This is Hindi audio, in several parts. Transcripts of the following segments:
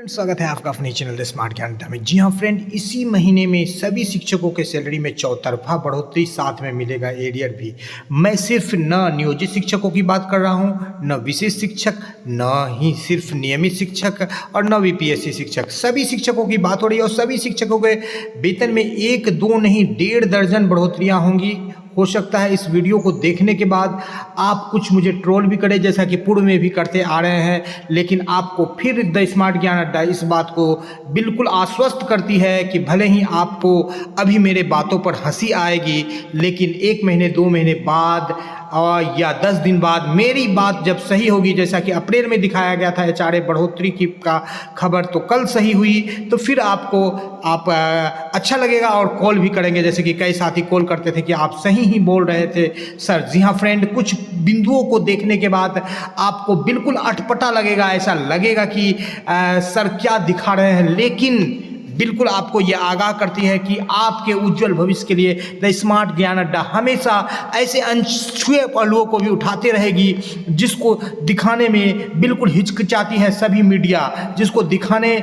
स्वागत है आपका अपने चैनल द स्मार्ट ज्ञान अड्डा में। जी हाँ फ्रेंड, इसी महीने में सभी शिक्षकों के सैलरी में चौतरफा बढ़ोतरी, साथ में मिलेगा एरियर भी। मैं सिर्फ न नियोजित शिक्षकों की बात कर रहा हूँ, न विशेष शिक्षक, न ही सिर्फ नियमित शिक्षक और न वीपीएससी शिक्षक, सभी शिक्षकों की बात हो रही है। और सभी शिक्षकों के वेतन में एक दो नहीं 1.5 दर्जन बढ़ोतरियाँ होंगी। हो सकता है इस वीडियो को देखने के बाद आप कुछ मुझे ट्रोल भी करें, जैसा कि पूर्व में भी करते आ रहे हैं, लेकिन आपको फिर द स्मार्ट ज्ञान अड्डा इस बात को बिल्कुल आश्वस्त करती है कि भले ही आपको अभी मेरे बातों पर हंसी आएगी, लेकिन 1 महीने 2 महीने बाद या 10 दिन बाद मेरी बात जब सही होगी, जैसा कि अप्रैल में दिखाया गया था एचआरए बढ़ोतरी की का खबर, तो कल सही हुई तो फिर आपको अच्छा लगेगा और कॉल भी करेंगे, जैसे कि कई साथी कॉल करते थे कि आप सही ही बोल रहे थे सर। जी हाँ फ्रेंड, कुछ बिंदुओं को देखने के बाद आपको बिल्कुल अटपटा लगेगा, ऐसा लगेगा कि सर क्या दिखा रहे हैं, लेकिन बिल्कुल आपको यह आगाह करती है कि आपके उज्जवल भविष्य के लिए द स्मार्ट ज्ञान अड्डा हमेशा ऐसे अनछुए पहलुओं को भी उठाते रहेगी जिसको दिखाने में बिल्कुल हिचकिचाती है सभी मीडिया, जिसको दिखाने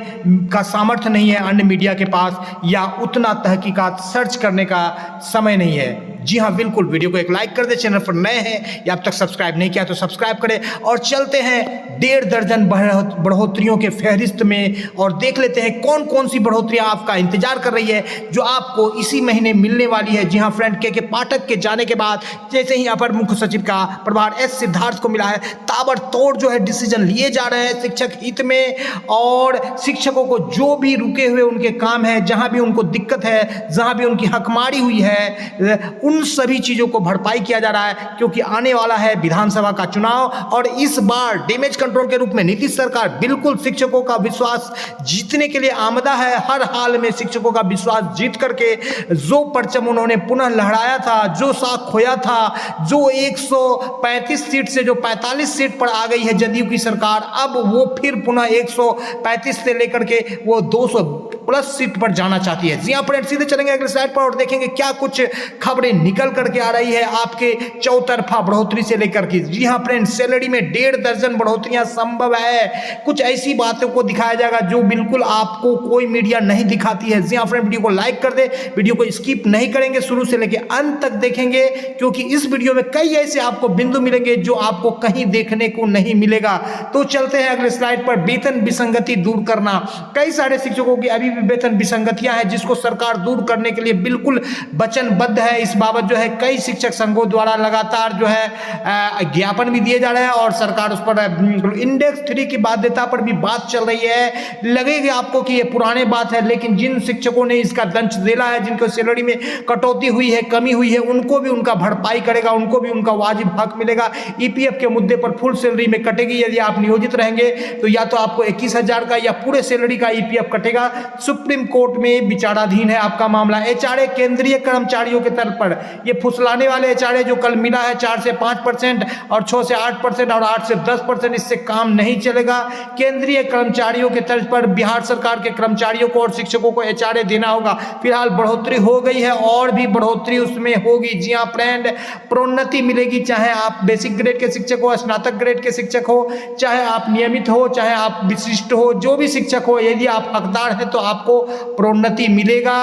का सामर्थ्य नहीं है अन्य मीडिया के पास, या उतना तहकीकात सर्च करने का समय नहीं है। जी हाँ बिल्कुल, वीडियो को एक लाइक कर दे, चैनल पर नए हैं या अब तक सब्सक्राइब नहीं किया तो सब्सक्राइब करें। और चलते हैं 1.5 दर्जन बढ़ोतरियों के फहरिस्त में और देख लेते हैं कौन कौन सी बढ़ोतरियां आपका इंतजार कर रही है जो आपको इसी महीने मिलने वाली है। जी हाँ फ्रेंड, के पाठक के जाने के बाद जैसे ही अपर मुख्य सचिव का प्रभार एस सिद्धार्थ को मिला है, ताबड़तोड़ जो है डिसीजन लिए जा रहे हैं शिक्षक हित में। और शिक्षकों को जो भी रुके हुए उनके काम है, जहां भी उनको दिक्कत है, जहां भी उनकी हकमारी हुई है, उन सभी चीजों को भरपाई किया जा रहा है, क्योंकि आने वाला है विधानसभा का चुनाव। और इस बार डैमेज कंट्रोल के रूप में नीतीश सरकार बिल्कुल शिक्षकों का विश्वास जीतने के लिए आमदा है। हर हाल में शिक्षकों का विश्वास जीत करके जो परचम उन्होंने पुनः लहराया था, जो साख खोया था, जो 135 सीट से जो 45 सीट पर आ गई है जदयू की सरकार, अब वो फिर पुनः 135 से लेकर के वो 200 प्लस सीट पर जाना चाहती है। जी हाँ फ्रेंड, सीधे चलेंगे अगले स्लाइड पर और देखेंगे क्या कुछ खबरें निकल करके आ रही है आपके चौतरफा बढ़ोतरी से लेकर के। जी हाँ फ्रेंड, सैलरी में 1.5 दर्जन बढ़ोतरियां संभव है। कुछ ऐसी बातों को दिखाया जाएगा जो बिल्कुल आपको कोई मीडिया नहीं दिखाती है। जी हाँ फ्रेंड, वीडियो को लाइक कर दे, वीडियो को स्किप नहीं करेंगे, शुरू से लेकर अंत तक देखेंगे, क्योंकि इस वीडियो में कई ऐसे आपको बिंदु मिलेंगे जो आपको कहीं देखने को नहीं मिलेगा। तो चलते हैं अगले स्लाइड पर। वेतन विसंगति दूर करना, कई सारे शिक्षकों की अभी भी वेतन विसंगतियां हैं जिसको सरकार दूर करने के लिए बिल्कुल वचनबद्ध है। इस बाबत जो है कई शिक्षक संघों द्वारा लगातार जो है ज्ञापन भी दिए जा रहे हैं और सरकार उस पर इंडेक्स 3 की बाध्यता पर भी बात चल रही है। लगेगा आपको कि ये पुराने बात है, लेकिन जिन शिक्षकों ने इसका दंश देला है, जिनको सैलरी में कटौती हुई है, कमी हुई है, उनको भी उनका भरपाई करेगा, उनको भी उनका वाजिब हक मिलेगा। ईपीएफ के मुद्दे पर फुल सैलरी में कटेगी। यदि आप नियोजित रहेंगे तो या तो आपको 21,000 का या पूरे सैलरी का ईपीएफ कटेगा। सुप्रीम कोर्ट में विचाराधीन है आपका मामला। एचआरए केंद्रीय कर्मचारियों के तर्ज पर ये फुसलाने वाले एचआरए जो कल मिला है 4 से 5% और 6 से 8% और 8 से 10%, इससे काम नहीं चलेगा। केंद्रीय कर्मचारियों के तर्ज पर बिहार सरकार के कर्मचारियों को और शिक्षकों को एचआरए देना होगा। फिलहाल बढ़ोतरी हो गई है और भी बढ़ोतरी उसमें होगी। जी हाँ फ्रेंड, प्रोन्नति मिलेगी, चाहे आप बेसिक ग्रेड के शिक्षक हो, स्नातक ग्रेड के शिक्षक हो, चाहे आप नियमित हो, चाहे आप विशिष्ट हो, जो भी शिक्षक हो, यदि आप हकदार हैं तो आपको प्रोन्नति मिलेगा।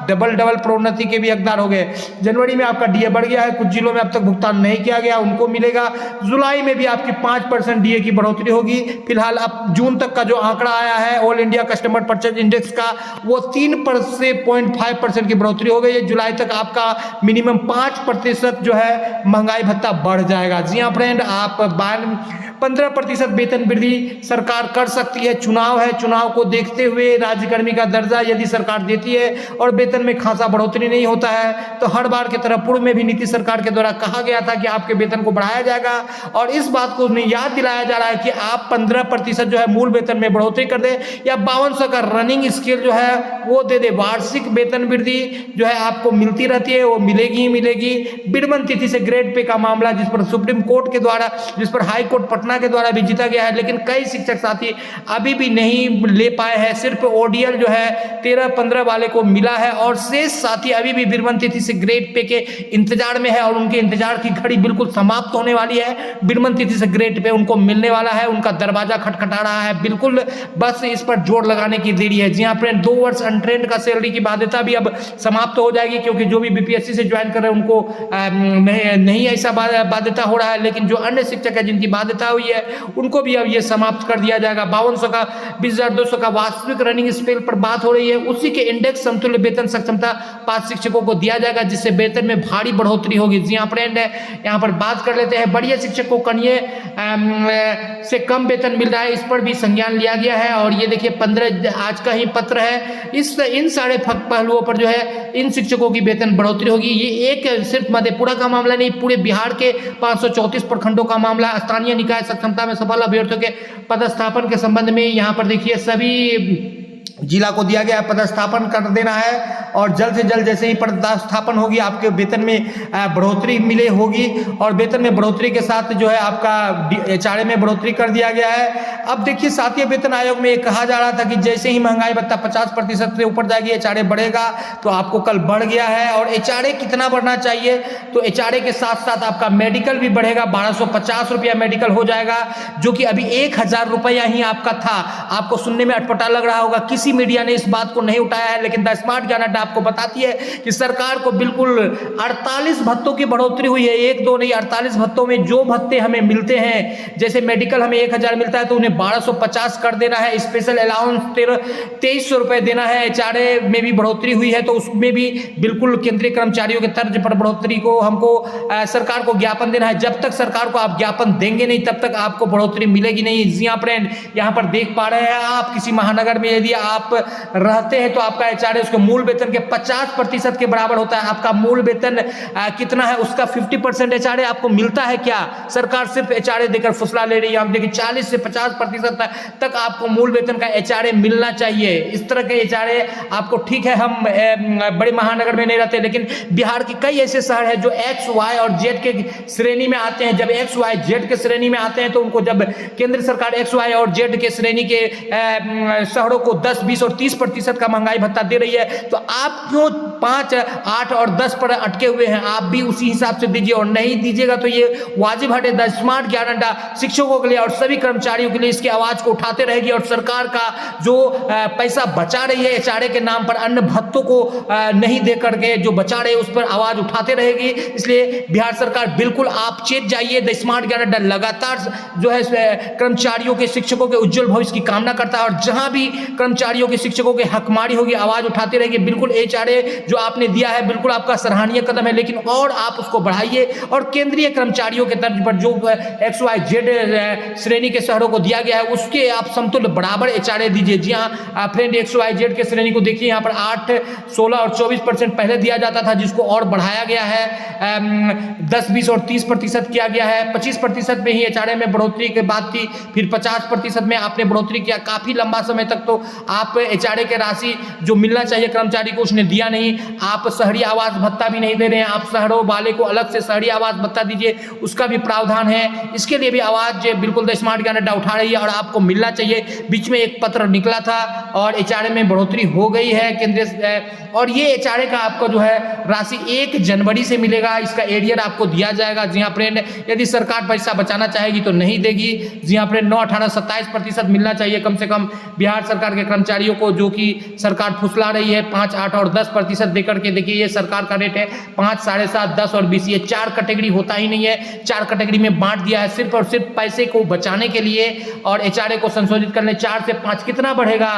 डबल प्रोन्नति के भी हकदार हो गए। जनवरी में आपका डीए बढ़ गया है, कुछ जिलों में अब तक भुगतान नहीं किया गया, उनको मिलेगा। जुलाई में भी आपकी 5% डीए की बढ़ोतरी होगी। फिलहाल अब जून तक का जो आंकड़ा आया है all India customer purchase index का, वो 3% से 0.5% की बढ़ोतरी हो गई है। जुलाई तक आपका मिनिमम 5% जो है महंगाई भत्ता बढ़ जाएगा। जी हाँ फ्रेंड, आप 15% वेतन वृद्धि सरकार कर सकती है। चुनाव है, चुनाव को देखते हुए राज्यकर्मी का दर्जा यदि सरकार देती है और वेतन में खासा बढ़ोतरी नहीं होता है तो हर बार की तरह पूर्व में भी नीतीश सरकार के द्वारा कहा गया था कि आपके वेतन को बढ़ाया जाएगा, और इस बात को याद दिलाया जा रहा है कि आप 15% जो है मूल वेतन में बढ़ोतरी कर दे, या 5200 का रनिंग स्केल जो है वो दे दे। वार्षिक वेतन वृद्धि जो है आपको मिलती रहती है, वो मिलेगी ही मिलेगी। विरमण तिथि से ग्रेड पे का मामला जिस पर सुप्रीम कोर्ट के द्वारा, जिस पर हाई कोर्ट पटना के द्वारा भी जीता गया है, लेकिन कई शिक्षक साथी अभी भी नहीं ले पाए हैं। सिर्फ ओडीएल जो है 13-15 वाले को मिला है और शेष साथी अभी भी बीरमन तिथि से ग्रेड पे के इंतजार में है और उनके इंतजार की घड़ी बिल्कुल समाप्त होने वाली है। बीरमन तिथि से ग्रेड पे उनको मिलने वाला है, उनका दरवाजा खटखटा रहा है, बिल्कुल बस इस पर जोर लगाने की देरी है। जी हाँ फ्रेंड, 2 वर्ष अनट्रेंड का सैलरी की बाध्यता भी अब समाप्त हो जाएगी, क्योंकि जो भी बीपीएससी से ज्वाइन कर रहे हैं उनको नहीं ऐसा बाध्यता हो रहा है, लेकिन जो अन्य शिक्षक है जिनकी बाध्यता हुई है उनको भी अब ये समाप्त कर दिया जाएगा। 5200 का 20,200 का वास्तविक रनिंग स्केल पर बात हो रही है, उसी के इंडेक्स समतुल्य वेतन सक्षमता 5 शिक्षकों को दिया जाएगा, जिससे वेतन में भारी बढ़ोतरी होगी। जी हाँ फ्रेंड, यहाँ पर बात कर लेते हैं बढ़िया शिक्षक को कन्ये से कम वेतन मिल रहा है, इस पर भी संज्ञान लिया गया है। और ये देखिए 15 आज का ही पत्र है, इन सारे पहलुओं पर जो है इन शिक्षकों की वेतन बढ़ोतरी होगी। ये एक सिर्फ मधेपुरा का मामला नहीं, पूरे बिहार के 534 प्रखंडों का मामला। स्थानीय निकाय सक्षमता में सफल अभ्यर्थियों के पदस्थापन के संबंध में यहाँ पर देखिए सभी जिला को दिया गया पदस्थापन कर देना है और जल्द से जल्द जैसे ही पदस्थापन होगी आपके वेतन में बढ़ोतरी मिले होगी और वेतन में बढ़ोतरी के साथ जो है आपका एचआरए में बढ़ोतरी कर दिया गया है। अब देखिए सातवें वेतन आयोग में ये कहा जा रहा था कि जैसे ही महंगाई भत्ता 50% से ऊपर जाएगी एचआरए बढ़ेगा, तो आपको कल बढ़ गया है। और एचआरए कितना बढ़ना चाहिए, तो एचआरए के साथ साथ आपका मेडिकल भी बढ़ेगा, 1250 रुपया मेडिकल हो जाएगा, जो कि अभी 1000 रुपया ही आपका था। आपको सुनने में अटपटा लग रहा होगा, किसी मीडिया ने इस बात को नहीं उठाया है, लेकिन द स्मार्ट ज्ञान अड्डा आपको बताती है कि सरकार को बिल्कुल 48 भत्तों की बढ़ोतरी हुई है। 1-2 नहीं, 48 भत्तों में जो भत्ते हमें मिलते हैं, जैसे मेडिकल हमें 1000 मिलता है तो उन्हें 1250 कर देना है, स्पेशल अलाउंस 2300 रुपए देना है। एचआरए में भी बढ़ोतरी हुई है, तो उसमें भी बिल्कुल केंद्रीय कर्मचारियों के तर्ज पर बढ़ोतरी को हमको सरकार को ज्ञापन देना है। जब तक सरकार को आप ज्ञापन देंगे नहीं तब तक आपको बढ़ोतरी मिलेगी नहीं। जी हाँ फ्रेंड, यहाँ पर देख पा रहे हैं आप, किसी महानगर में यदि आप रहते हैं तो आपका एचआरए उसके मूल वेतन के 50% के बराबर होता है। आपका मूल वेतन कितना है, उसका 50% एचआरए आपको मिलता है क्या? सरकार सिर्फ एचआरए देकर फुसला ले रही है। हम देखिए 40 से 50% तक आपको मूल वेतन का एचआरए मिलना चाहिए। इस तरह के एचआरए आपको, ठीक है हम बड़े महानगर में नहीं रहते, लेकिन बिहार के कई ऐसे शहर हैं जो एक्स वाई और जेड के श्रेणी में आते हैं। जब एक्स वाई जेड के श्रेणी में आते हैं तो उनको जब केंद्र सरकार एक्स वाई और जेड के श्रेणी के शहरों को 10, 20 और 30% का महंगाई भत्ता दे रही है, तो आप क्यों 5, 8 और 10 पर अटके हुए हैं? आप भी उसी हिसाब से दीजिए, और नहीं दीजिएगा तो ये वाजिब हटे। द स्मार्ट ज्ञान अड्डा शिक्षकों के लिए और सभी कर्मचारियों के लिए इसकी आवाज को उठाते रहेगी और सरकार का जो पैसा बचा रही है एचआरए के नाम पर अन्य भत्तों को नहीं दे करके जो बचा रहे उस पर आवाज उठाते रहेगी। इसलिए बिहार सरकार बिल्कुल आप चेत जाइए। द स्मार्ट ज्ञान अड्डा लगातार जो है कर्मचारियों के, शिक्षकों के उज्जवल भविष्य की कामना करता है और जहां भी कर्मचारियों के, शिक्षकों के हकमारी होगी आवाज उठाते रहेंगे। बिल्कुल एचआरए जो आपने दिया है बिल्कुल आपका सराहनीय कदम है, लेकिन और आप उसको बढ़ाइए और केंद्रीय कर्मचारियों के तर्ज पर जो एक्स वाई जेड श्रेणी के शहरों को दिया गया है उसके आप समतुल्य बराबर एचआरए दीजिए। जी हाँ फ्रेंड, एक्स वाई जेड के श्रेणी को देखिए, यहाँ पर 8, 16 और 24% पहले दिया जाता था, जिसको और बढ़ाया गया है। 10, 20 और 30% किया गया है। 25% में ही एचआरए में बढ़ोतरी की बात थी, फिर 50% में आपने बढ़ोतरी किया। काफी लंबा समय तक तो आप एचआरए के राशि जो मिलना चाहिए कर्मचारी को उसने दिया नहीं। आप शहरी आवास भत्ता भी नहीं दे रहे हैं, आप शहरों वाले को अलग से शहरी आवास भत्ता दीजिए, उसका भी प्रावधान है। इसके लिए भी आवाज बिल्कुल द स्मार्ट ज्ञान अड्डा उठा रही है और आपको मिलना चाहिए। बीच में एक पत्र निकला था और एचआरए में बढ़ोतरी हो गई है केंद्रीय, और ये एचआरए का आपको जो है राशि 1 जनवरी से मिलेगा, इसका एरियर आपको दिया जाएगा। जी हाँ फ्रेंड, यदि सरकार पैसा बचाना चाहेगी तो नहीं देगी। जी हाँ फ्रेंड, 9, 18, 27% मिलना चाहिए कम से कम बिहार सरकार के कर्मचारियों को, जो कि सरकार फुसला रही है 5, 8 और 10% देकर के। देखिए ये सरकार का रेट है 5, 7.5, 10 और 20, ये 4 कैटेगरी होता ही नहीं है, 4 कैटेगरी में बांट दिया है सिर्फ और सिर्फ पैसे को बचाने के लिए और एचआरए को संशोधित करने। 4 से 5 कितना बढ़ेगा?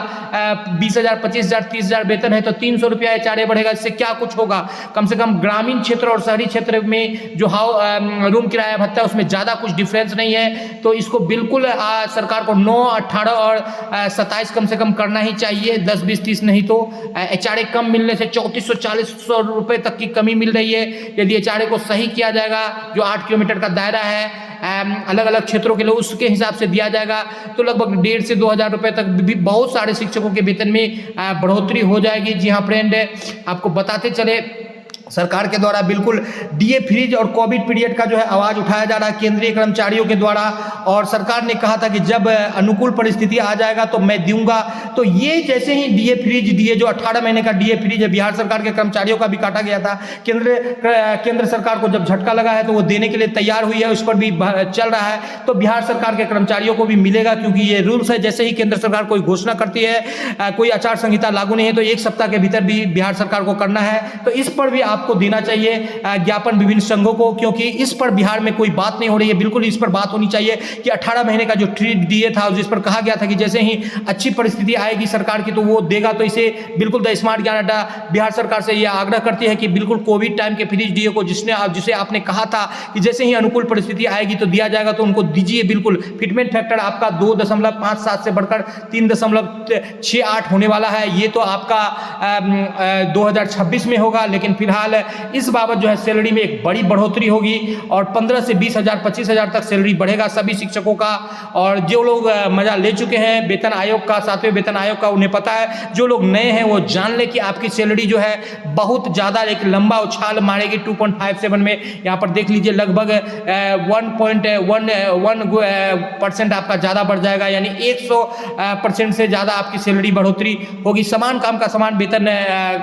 20,000, 25,000, 30,000 वेतन है तो 300 रुपया एचआरए बढ़ेगा। इससे क्या कुछ होगा? कम से कम ग्रामीण क्षेत्र और शहरी क्षेत्र में जो रूम किराया भत्ता है उसमें ज्यादा कुछ डिफरेंस नहीं है, तो इसको बिल्कुल सरकार को 9, 18 और 27 कम से कम करना ही चाहिए, 10, 20, 30 नहीं तो। एचआरए कम मिलने से 3400-4000 रुपए तक की कमी मिल रही है। यदि एचआरए को सही किया जाएगा, जो 8 किलोमीटर का दायरा है अलग अलग क्षेत्रों के लिए उसके हिसाब से दिया जाएगा, तो लगभग 1,500 से 2,000 रुपए तक भी बहुत सारे शिक्षकों के वेतन में बढ़ोतरी हो जाएगी। जी हाँ फ्रेंड, आपको बताते चले सरकार के द्वारा बिल्कुल डीए फ्रीज और कोविड पीरियड का जो है आवाज़ उठाया जा रहा है केंद्रीय कर्मचारियों के द्वारा, और सरकार ने कहा था कि जब अनुकूल परिस्थिति आ जाएगा तो मैं दूंगा। तो ये जैसे ही डीए फ्रीज दिए, जो 18 महीने का डीए फ्रीज है, बिहार सरकार के कर्मचारियों का भी काटा गया था, केंद्र सरकार को जब झटका लगा है तो वो देने के लिए तैयार हुई है, उस पर भी चल रहा है। तो बिहार सरकार के कर्मचारियों को भी मिलेगा, क्योंकि ये रूल्स है, जैसे ही केंद्र सरकार कोई घोषणा करती है, कोई आचार संहिता लागू नहीं है तो 1 सप्ताह के भीतर भी बिहार सरकार को करना है। तो इस पर भी आपको देना चाहिए ज्ञापन विभिन्न संघों को, क्योंकि इस पर बिहार में कोई बात नहीं हो रही है। बिल्कुल इस पर बात होनी चाहिए कि 18 महीने का जो ट्रीट दिए था, जिस पर कहा गया था कि जैसे ही अच्छी परिस्थिति आएगी सरकार की तो वो देगा, तो इसे बिल्कुल द स्मार्ट ज्ञान अड्डा बिहार सरकार से यह आग्रह करती है कि बिल्कुल कोविड टाइम के फ्रीज डीए को जिसे आपने कहा था कि जैसे ही अनुकूल परिस्थिति आएगी तो दिया जाएगा, तो उनको दीजिए। बिल्कुल फिटमेंट फैक्टर आपका 2.57 से बढ़कर 3.68 होने वाला है। ये तो आपका 2026 में होगा, लेकिन फिलहाल इस बाबत जो है सैलरी में एक बड़ी बढ़ोतरी होगी और 15 से 20,000 25,000 तक सैलरी बढ़ेगा सभी शिक्षकों का। और जो लोग मजा ले चुके हैं वेतन आयोग का, 7वें वेतन आयोग का, उन्हें पता है। जो लोग नए हैं वो जान ले कि आपकी सैलरी जो है बहुत ज़्यादा एक लंबा उछाल मारेगी 2.57 में। यहाँ पर देख लीजिए लगभग 1.11% आपका ज़्यादा बढ़ जाएगा, यानी 100% से ज़्यादा आपकी सैलरी बढ़ोतरी होगी। समान काम का समान वेतन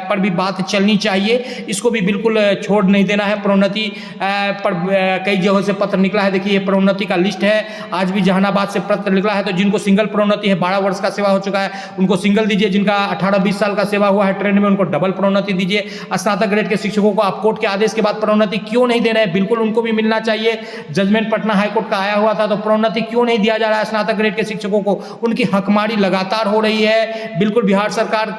पर भी बात चलनी चाहिए, इसको भी बिल्कुल छोड़ नहीं देना है। प्रोन्नति पर कई जगहों से पत्र निकला है, देखिए ये प्रोन्नति का लिस्ट है। आज भी जहानाबाद से पत्र निकला है, तो जिनको सिंगल प्रोन्नति है, 12 वर्ष का सेवा हो चुका है, उनको सिंगल दीजिए। जिनका 18-20 साल का सेवा हुआ है ट्रेन में, उनको डबल प्रोन्नति दीजिए। स्नातक ग्रेड के शिक्षकों को आप कोर्ट के आदेश के बाद प्रोन्नति क्यों नहीं दे रहे हैं? बिल्कुल उनको भी मिलना चाहिए। जजमेंट पटना हाईकोर्ट का आया हुआ था, तो प्रोन्नति क्यों नहीं दिया जा रहा है स्नातक ग्रेड के शिक्षकों को? उनकी हकमारी लगातार हो रही है। बिल्कुल बिहार सरकार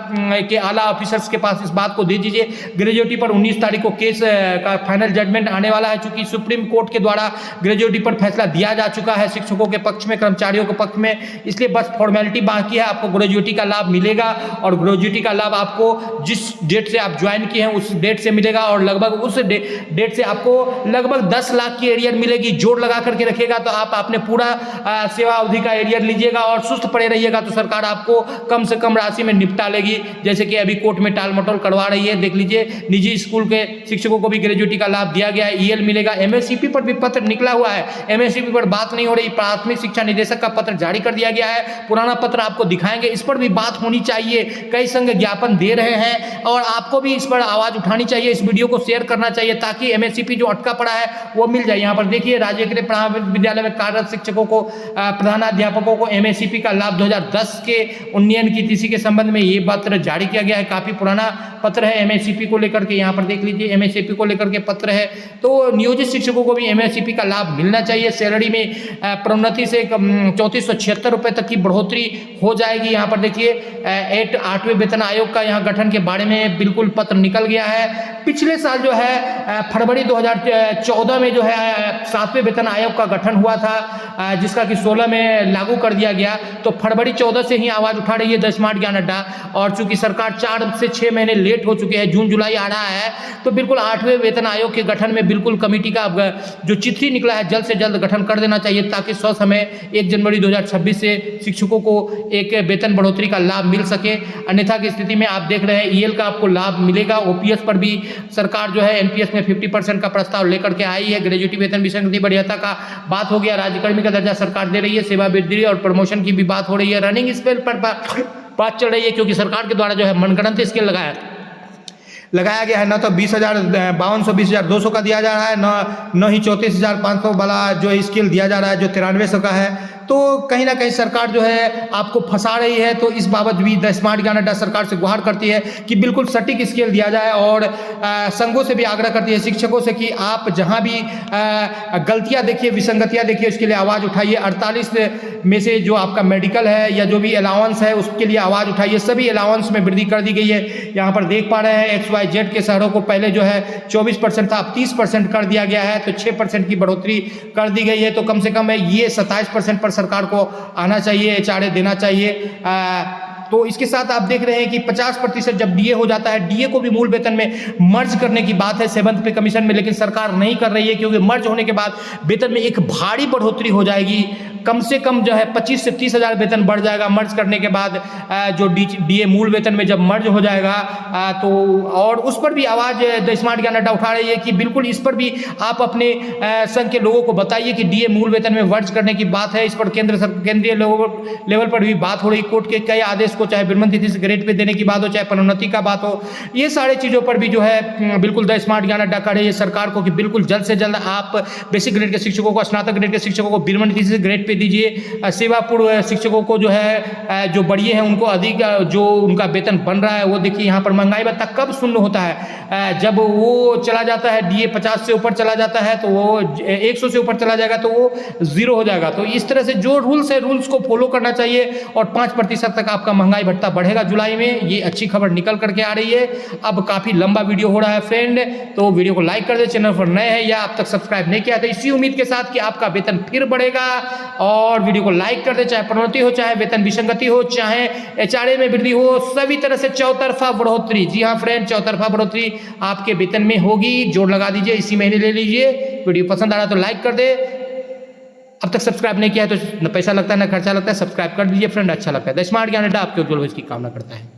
के आला ऑफिसर्स के पास इस बात को दे दीजिए। ग्रेजुएटी पर 19 तारीख को केस का फाइनल जजमेंट आने वाला है, चूंकि सुप्रीम कोर्ट के द्वारा ग्रेजुएटी पर फैसला दिया जा चुका है शिक्षकों के पक्ष में, कर्मचारियों के पक्ष में, इसलिए बस फॉर्मेलिटी बाकी है। आपको ग्रेजुएटी का लाभ मिलेगा और ग्रेजुएटी का लाभ आपको जिस डेट से आप ज्वाइन किए हैं उस डेट से मिलेगा, और लगभग उस डेट से आपको लगभग 10 लाख की एरियर मिलेगी। जोड़ लगा करके रखेगा तो आप अपने पूरा सेवा अवधि का एरियर लीजिएगा और सुस्त पड़े रहिएगा तो सरकार आपको कम से कम राशि में निपटा लेगी, जैसे कि अभी कोर्ट में टाल मटोल करवा रही है। देख लीजिए निजी स्कूल के शिक्षकों को भी ग्रेजुएटी का लाभ दिया गया है, ईएल मिलेगा। एमएससीपी पर भी पत्र निकला हुआ है, एमएससीपी पर बात नहीं हो रही। प्राथमिक शिक्षा निदेशक का पत्र जारी कर दिया गया है, पुराना पत्र आपको दिखाएंगे, इस पर भी बात होनी चाहिए। कई संघ ज्ञापन दे रहे हैं और आपको भी इस पर आवाज उठानी चाहिए, इस वीडियो को शेयर करना चाहिए ताकि एमएससीपी जो अटका पड़ा है वो मिल जाए। यहाँ पर देखिए राज्य के प्राथमिक विद्यालय में कार्यरत शिक्षकों को, प्रधानाध्यापकों को एमएससीपी का लाभ 2010 के उन्नयन की तिथि के संबंध में ये पत्र जारी किया गया है। काफी पुराना पत्र है एमएससीपी को लेकर के, यहाँ पर देख लीजिए एमएससीपी को लेकर के पत्र है। तो नियोजित शिक्षकों को भी एमएससीपी का लाभ मिलना चाहिए। सैलरी में प्रोन्नति से 3476 रुपये तक की बढ़ोतरी हो जाएगी। यहाँ पर देखिए 8वें वेतन आयोग का यहाँ गठन के बारे में बिल्कुल पत्र निकल गया है। पिछले साल जो है फरवरी 2014 में जो है 7वें वेतन आयोग का गठन हुआ था, जिसका कि 16 में लागू कर दिया गया। तो फरवरी 14 से ही आवाज उठा रही है द स्मार्ट ज्ञान अड्डा, और चूंकि सरकार 4 से 6 महीने लेट हो चुके हैं, जून जुलाई आ रहा है, तो बिल्कुल 8वें वेतन आयोग के गठन में बिल्कुल कमेटी का जो चिट्ठी निकला है जल्द से जल्द गठन कर देना चाहिए, ताकि समय 1 जनवरी 2026 से शिक्षकों को एक वेतन बढ़ोतरी का लाभ मिल सके। अन्यथा की स्थिति में आप देख रहे हैं ईएल का आपको लाभ मिलेगा। ओपीएस पर भी सरकार जो है एनपीएस में 50% का प्रस्ताव लेकर के आई है। ग्रेजुएटी वेतन विसंगति बढ़िया का बात हो गया, राज्यकर्मी का दर्जा सरकार दे रही है, सेवा वृद्धि और प्रमोशन की भी बात हो रही है। रनिंग स्केल पर बात चल रही है, क्योंकि सरकार के द्वारा जो है मनगढ़ंत स्केल लगाया गया है। न तो 20,5200 का दिया जा रहा है, न ही 34,500 वाला जो स्केल दिया जा रहा है जो 9300 का है। तो कहीं ना कहीं सरकार जो है आपको फंसा रही है। तो इस बाबत भी द स्मार्ट ज्ञान अड्डा सरकार से गुहार करती है कि बिल्कुल सटीक स्केल दिया जाए, और संघों से भी आग्रह करती है, शिक्षकों से, कि आप जहां भी गलतियां देखिए, विसंगतियां देखिए, उसके लिए आवाज़ उठाइए। 48 में से जो आपका मेडिकल है या जो भी अलाउंस है उसके लिए आवाज़ उठाइए। सभी अलाउंस में वृद्धि कर दी गई है। यहाँ पर देख पा रहे हैं XYZ के शहरों को पहले जो है 24% था, अब 30% कर दिया गया है, तो 6% की बढ़ोतरी कर दी गई है। तो कम से कम ये 27% पर सरकार को आना चाहिए, एचआरए देना चाहिए। तो इसके साथ आप देख रहे हैं कि 50% जब डीए हो जाता है, डीए को भी मूल वेतन में मर्ज करने की बात है 7th पे कमीशन में, लेकिन सरकार नहीं कर रही है, क्योंकि मर्ज होने के बाद वेतन में एक भारी बढ़ोतरी हो जाएगी। कम से कम जो है 25 से 30 हज़ार वेतन बढ़ जाएगा मर्ज करने के बाद। जो डीए मूल वेतन में जब मर्ज हो जाएगा तो और उस पर भी आवाज़ द स्मार्ट ज्ञान अड्डा उठा रही है कि बिल्कुल इस पर भी आप अपने संघ के लोगों को बताइए कि डीए मूल वेतन में मर्ज करने की बात है। इस पर केंद्रीय लेवल पर भी बात हो रही, कोर्ट के कई आदेश को चाहे विरमण तिथि से ग्रेड पे देने की बात हो, चाहे पदोन्नति का बात हो, ये सारी चीज़ों पर भी जो है बिल्कुल द स्मार्ट ज्ञान अड्डा कर रही है सरकार को कि बिल्कुल जल्द से जल्द आप बेसिक ग्रेड के शिक्षकों को, स्नातक ग्रेड के शिक्षकों को विरमण तिथि से ग्रेड पे दीजिए। सेवा पूर्व शिक्षकों को जो है जो बढ़िए हैं उनको अधिक जो उनका वेतन बन रहा है वो देखिए। यहाँ पर महंगाई भत्ता कब शून्य होता है, जब वो चला जाता है डीए 50 से ऊपर चला जाता है तो वो 100 से ऊपर चला जाएगा तो वो 0 हो जाएगा। तो इस तरह से जो रूल्स है रूल्स को फॉलो करना चाहिए और 5% तक आपका महंगाई भत्ता बढ़ेगा जुलाई में। ये अच्छी खबर निकल करके आ रही है। अब काफ़ी लंबा वीडियो हो रहा है फ्रेंड, तो वीडियो को लाइक कर दे, चैनल पर नए हैं या अब तक सब्सक्राइब नहीं किया तो इसी उम्मीद के साथ कि आपका वेतन फिर बढ़ेगा। और वीडियो को लाइक कर दे, चाहे पदोन्नति हो, चाहे वेतन विसंगति हो, चाहे एचआरए में वृद्धि हो, सभी तरह से चौतरफा बढ़ोतरी, जी हाँ फ्रेंड, चौतरफा बढ़ोतरी आपके वेतन में होगी। जोड़ लगा दीजिए, इसी महीने ले लीजिए। वीडियो पसंद आ रहा तो लाइक कर दे। अब तक सब्सक्राइब नहीं किया है तो न पैसा लगता है न खर्चा लगता है, सब्सक्राइब कर दीजिए फ्रेंड, अच्छा लगता है। द स्मार्ट ज्ञान अड्डा आपके उज्जवल भविष्य की कामना करता है।